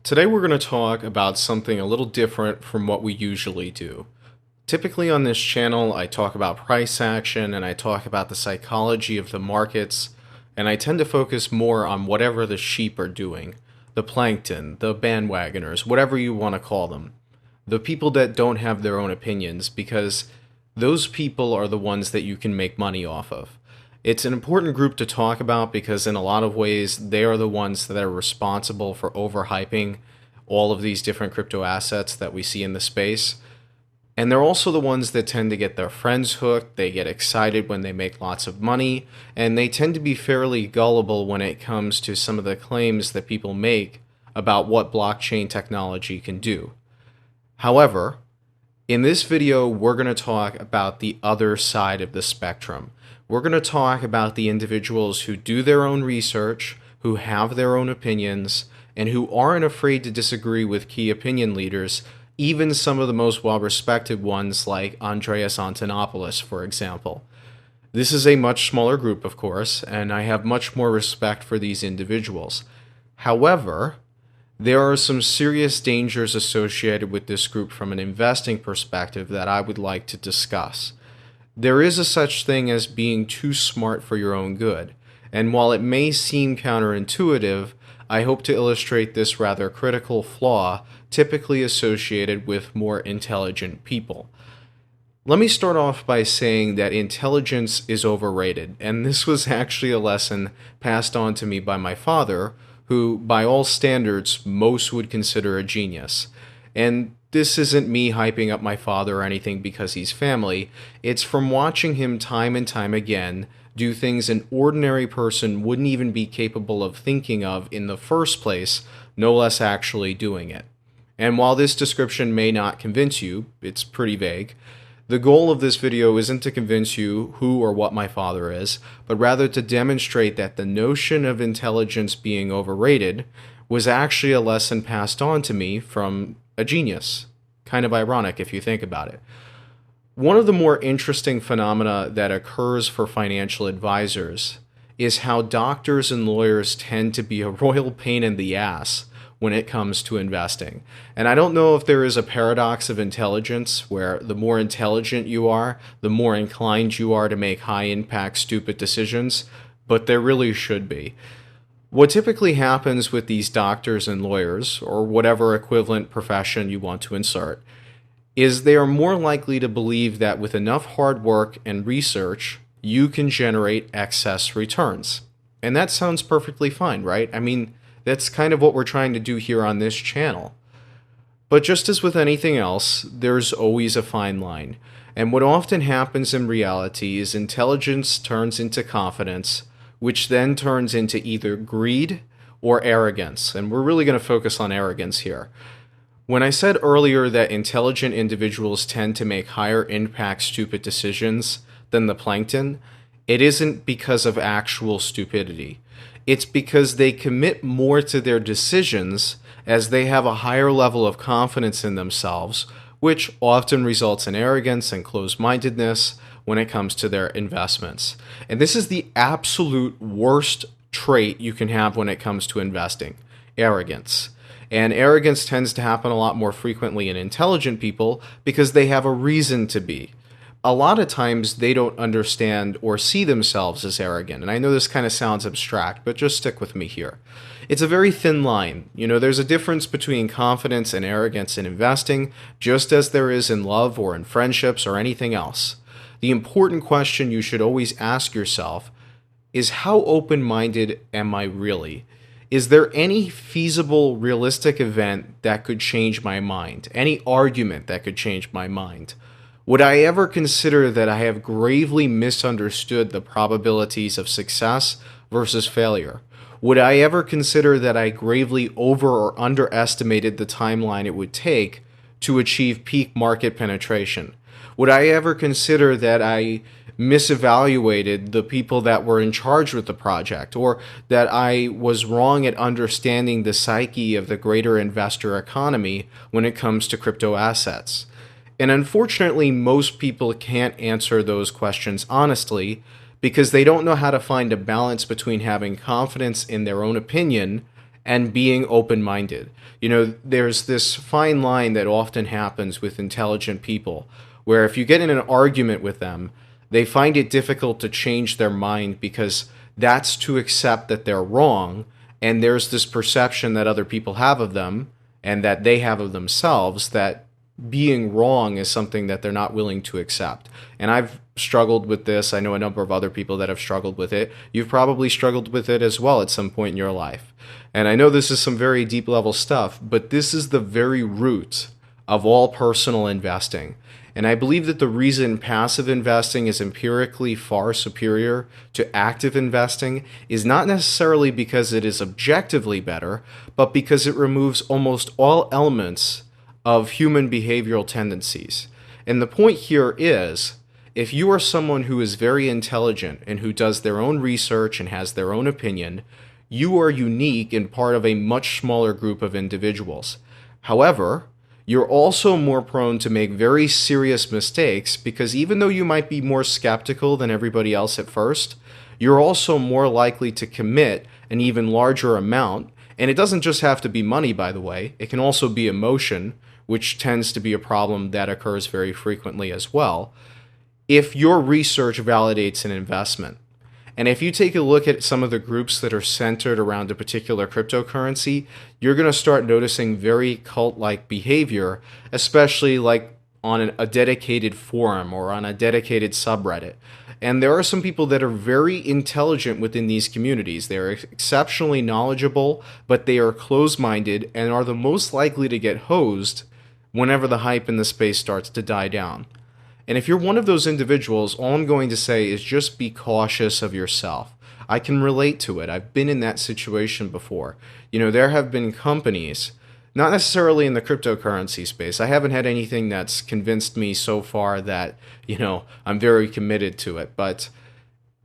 Today we're going to talk about something a little different from what we usually do. Typically on this channel, I talk about price action and I talk about the psychology of the markets, and I tend to focus more on whatever the sheep are doing, the plankton, the bandwagoners, whatever you want to call them, the people that don't have their own opinions, because those people are the ones that you can make money off of. It's an important group to talk about because in a lot of ways they are the ones that are responsible for overhyping all of these different crypto assets that we see in the space. And they're also the ones that tend to get their friends hooked, they get excited when they make lots of money, and they tend to be fairly gullible when it comes to some of the claims that people make about what blockchain technology can do. However, in this video, we're going to talk about the other side of the spectrum. We're going to talk about the individuals who do their own research, who have their own opinions, and who aren't afraid to disagree with key opinion leaders, even some of the most well-respected ones like Andreas Antonopoulos, for example. This is a much smaller group, of course, and I have much more respect for these individuals. However, there are some serious dangers associated with this group from an investing perspective that I would like to discuss. There is a such thing as being too smart for your own good, and while it may seem counterintuitive, I hope to illustrate this rather critical flaw typically associated with more intelligent people. Let me start off by saying that intelligence is overrated, and this was actually a lesson passed on to me by my father, who, by all standards, most would consider a genius. And this isn't me hyping up my father or anything because he's family. It's from watching him time and time again do things an ordinary person wouldn't even be capable of thinking of in the first place, no less actually doing it. And while this description may not convince you, it's pretty vague, the goal of this video isn't to convince you who or what my father is, but rather to demonstrate that the notion of intelligence being overrated was actually a lesson passed on to me from a genius. Kind of ironic if you think about it. One of the more interesting phenomena that occurs for financial advisors is how doctors and lawyers tend to be a royal pain in the ass when it comes to investing. And I don't know if there is a paradox of intelligence where the more intelligent you are, the more inclined you are to make high-impact, stupid decisions, but there really should be. What typically happens with these doctors and lawyers, or whatever equivalent profession you want to insert, is they are more likely to believe that with enough hard work and research, you can generate excess returns. And that sounds perfectly fine, right? I mean, that's kind of what we're trying to do here on this channel. But just as with anything else, there's always a fine line. And what often happens in reality is intelligence turns into confidence, which then turns into either greed or arrogance. And we're really going to focus on arrogance here. When I said earlier that intelligent individuals tend to make higher impact stupid decisions than the plankton, it isn't because of actual stupidity. It's because they commit more to their decisions as they have a higher level of confidence in themselves, which often results in arrogance and closed-mindedness when it comes to their investments. And this is the absolute worst trait you can have when it comes to investing: arrogance. And arrogance tends to happen a lot more frequently in intelligent people because they have a reason to be. A lot of times they don't understand or see themselves as arrogant. And I know this kind of sounds abstract, but just stick with me here. It's a very thin line. There's a difference between confidence and arrogance in investing, just as there is in love or in friendships or anything else. The important question you should always ask yourself is, how open-minded am I really? Is there any feasible, realistic event that could change my mind? Any argument that could change my mind? Would I ever consider that I have gravely misunderstood the probabilities of success versus failure? Would I ever consider that I gravely over or underestimated the timeline it would take to achieve peak market penetration? Would I ever consider that I misevaluated the people that were in charge with the project, or that I was wrong at understanding the psyche of the greater investor economy when it comes to crypto assets? And unfortunately, most people can't answer those questions honestly because they don't know how to find a balance between having confidence in their own opinion and being open-minded. You know, there's this fine line that often happens with intelligent people, where if you get in an argument with them, they find it difficult to change their mind because that's to accept that they're wrong, and there's this perception that other people have of them and that they have of themselves that being wrong is something that they're not willing to accept. And I've struggled with this. I know a number of other people that have struggled with it. You've probably struggled with it as well at some point in your life. And I know this is some very deep level stuff, but this is the very root of all personal investing. And I believe that the reason passive investing is empirically far superior to active investing is not necessarily because it is objectively better, but because it removes almost all elements of human behavioral tendencies. And the point here is, if you are someone who is very intelligent and who does their own research and has their own opinion, you are unique and part of a much smaller group of individuals. However, you're also more prone to make very serious mistakes because even though you might be more skeptical than everybody else at first, you're also more likely to commit an even larger amount. And it doesn't just have to be money, by the way. It can also be emotion, which tends to be a problem that occurs very frequently as well, if your research validates an investment. And if you take a look at some of the groups that are centered around a particular cryptocurrency, you're going to start noticing very cult-like behavior, especially like on a dedicated forum or on a dedicated subreddit. And there are some people that are very intelligent within these communities. They're exceptionally knowledgeable, but they are closed-minded and are the most likely to get hosed whenever the hype in the space starts to die down. And if you're one of those individuals, all I'm going to say is just be cautious of yourself. I can relate to it. I've been in that situation before. You know, there have been companies, not necessarily in the cryptocurrency space. I haven't had anything that's convinced me so far that, you know, I'm very committed to it. But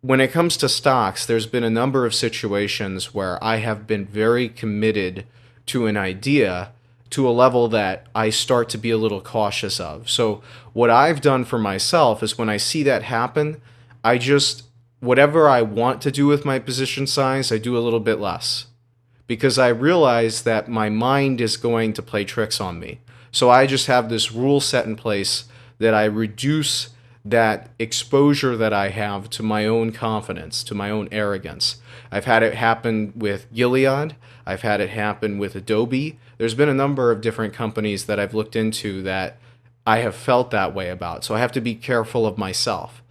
when it comes to stocks, there's been a number of situations where I have been very committed to an idea to a level that I start to be a little cautious of. So what I've done for myself is when I see that happen, I just, whatever I want to do with my position size, I do a little bit less. Because I realize that my mind is going to play tricks on me. So I just have this rule set in place that I reduce that exposure that I have to my own confidence, to my own arrogance. I've had it happen with Gilead. I've had it happen with Adobe. There's been a number of different companies that I've looked into that I have felt that way about. So I have to be careful of myself.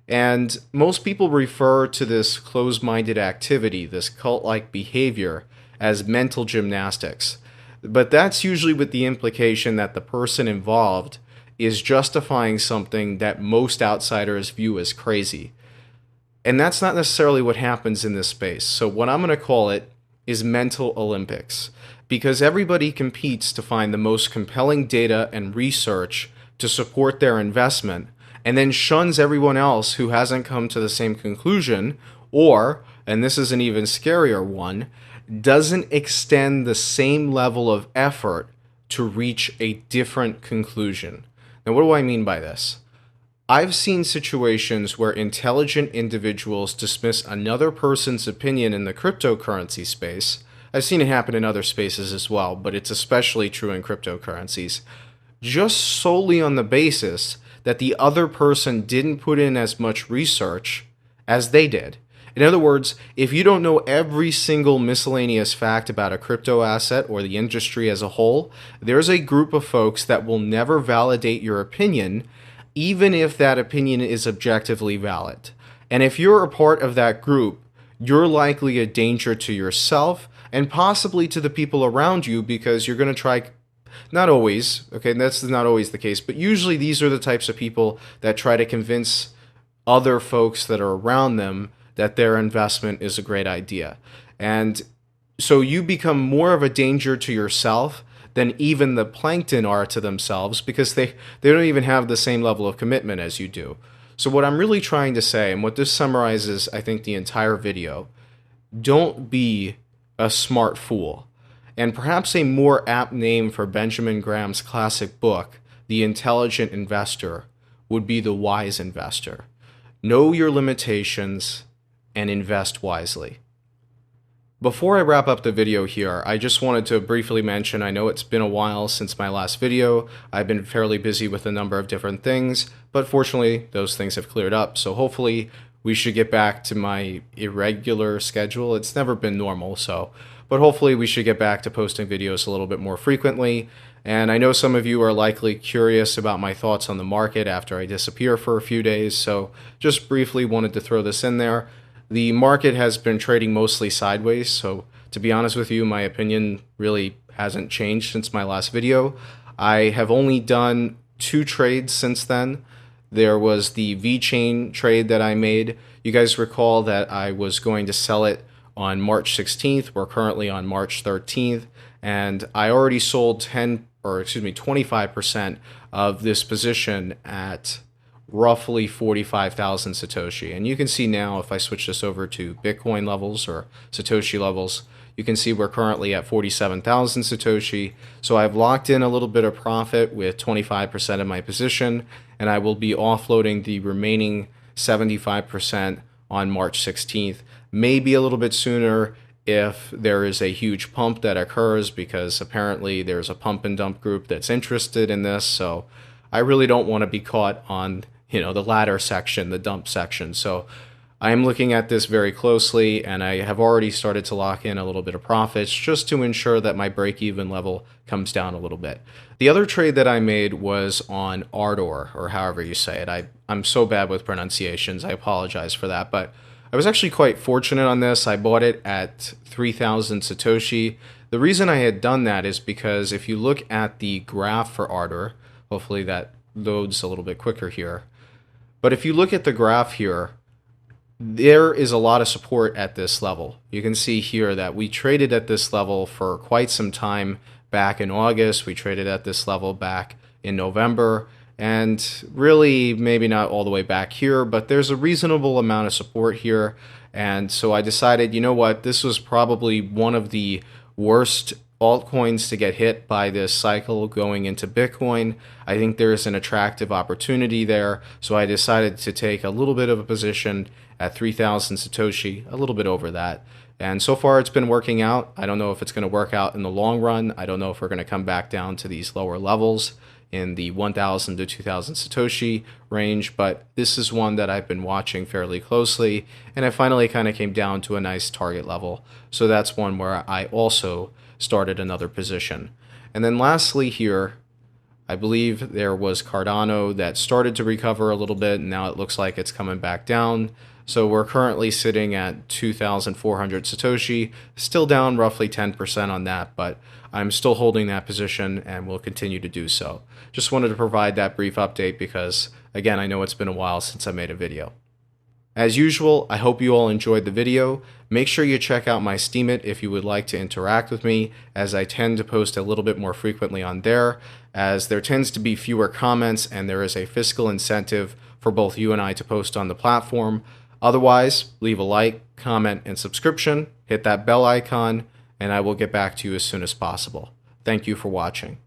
And most people refer to this closed-minded activity, this cult-like behavior, as mental gymnastics. But that's usually with the implication that the person involved is justifying something that most outsiders view as crazy. And that's not necessarily what happens in this space. So what I'm going to call it is mental Olympics, because everybody competes to find the most compelling data and research to support their investment, and then shuns everyone else who hasn't come to the same conclusion, or, and this is an even scarier one, doesn't extend the same level of effort to reach a different conclusion. Now, what do I mean by this? I've seen situations where intelligent individuals dismiss another person's opinion in the cryptocurrency space. I've seen it happen in other spaces as well, but it's especially true in cryptocurrencies, just solely on the basis that the other person didn't put in as much research as they did. In other words, if you don't know every single miscellaneous fact about a crypto asset or the industry as a whole, there's a group of folks that will never validate your opinion, even if that opinion is objectively valid. And if you're a part of that group, you're likely a danger to yourself and possibly to the people around you, because you're going to try, not always, okay, that's not always the case, but usually these are the types of people that try to convince other folks that are around them that their investment is a great idea. And so you become more of a danger to yourself than even the plankton are to themselves, because they don't even have the same level of commitment as you do. So what I'm really trying to say, and what this summarizes, I think, the entire video, don't be a smart fool. And perhaps a more apt name for Benjamin Graham's classic book, The Intelligent Investor, would be The Wise Investor. Know your limitations and invest wisely. Before I wrap up the video here, I just wanted to briefly mention, I know it's been a while since my last video. I've been fairly busy with a number of different things, but fortunately those things have cleared up. So hopefully we should get back to my irregular schedule. It's never been normal, but hopefully we should get back to posting videos a little bit more frequently. And I know some of you are likely curious about my thoughts on the market after I disappear for a few days, so just briefly wanted to throw this in there. The market has been trading mostly sideways, so to be honest with you, my opinion really hasn't changed since my last video. I have only done 2 trades since then. There was the V-Chain trade that I made. You guys recall that I was going to sell it on March 16th. We're currently on March 13th, and I already sold 25% of this position at roughly 45,000 Satoshi. And you can see now, if I switch this over to Bitcoin levels or Satoshi levels, you can see we're currently at 47,000 Satoshi. So I've locked in a little bit of profit with 25% of my position, and I will be offloading the remaining 75% on March 16th. Maybe a little bit sooner if there is a huge pump that occurs, because apparently there's a pump and dump group that's interested in this. So I really don't want to be caught on the latter section, the dump section. So I am looking at this very closely, and I have already started to lock in a little bit of profits just to ensure that my break-even level comes down a little bit. The other trade that I made was on Ardor, or however you say it. I'm so bad with pronunciations, I apologize for that, but I was actually quite fortunate on this. I bought it at 3,000 Satoshi. The reason I had done that is because if you look at the graph for Ardor, hopefully that loads a little bit quicker here. But if you look at the graph here, there is a lot of support at this level. You can see here that we traded at this level for quite some time back in August. We traded at this level back in November, and really maybe not all the way back here, but there's a reasonable amount of support here. And so I decided, you know what, this was probably one of the worst altcoins to get hit by this cycle going into Bitcoin. I think there's an attractive opportunity there, so I decided to take a little bit of a position at 3,000 Satoshi, a little bit over that. And so far it's been working out. I don't know if it's going to work out in the long run. I don't know if we're going to come back down to these lower levels in the 1,000 to 2,000 Satoshi range, but this is one that I've been watching fairly closely, and I finally kind of came down to a nice target level. So that's one where I also started another position. And then lastly here, I believe there was Cardano that started to recover a little bit, and now it looks like it's coming back down. So we're currently sitting at 2,400 Satoshi, still down roughly 10% on that, but I'm still holding that position and will continue to do so. Just wanted to provide that brief update because, again, I know it's been a while since I made a video. As usual, I hope you all enjoyed the video. Make sure you check out my Steemit if you would like to interact with me, as I tend to post a little bit more frequently on there, as there tends to be fewer comments and there is a fiscal incentive for both you and I to post on the platform. Otherwise, leave a like, comment, and subscription, hit that bell icon, and I will get back to you as soon as possible. Thank you for watching.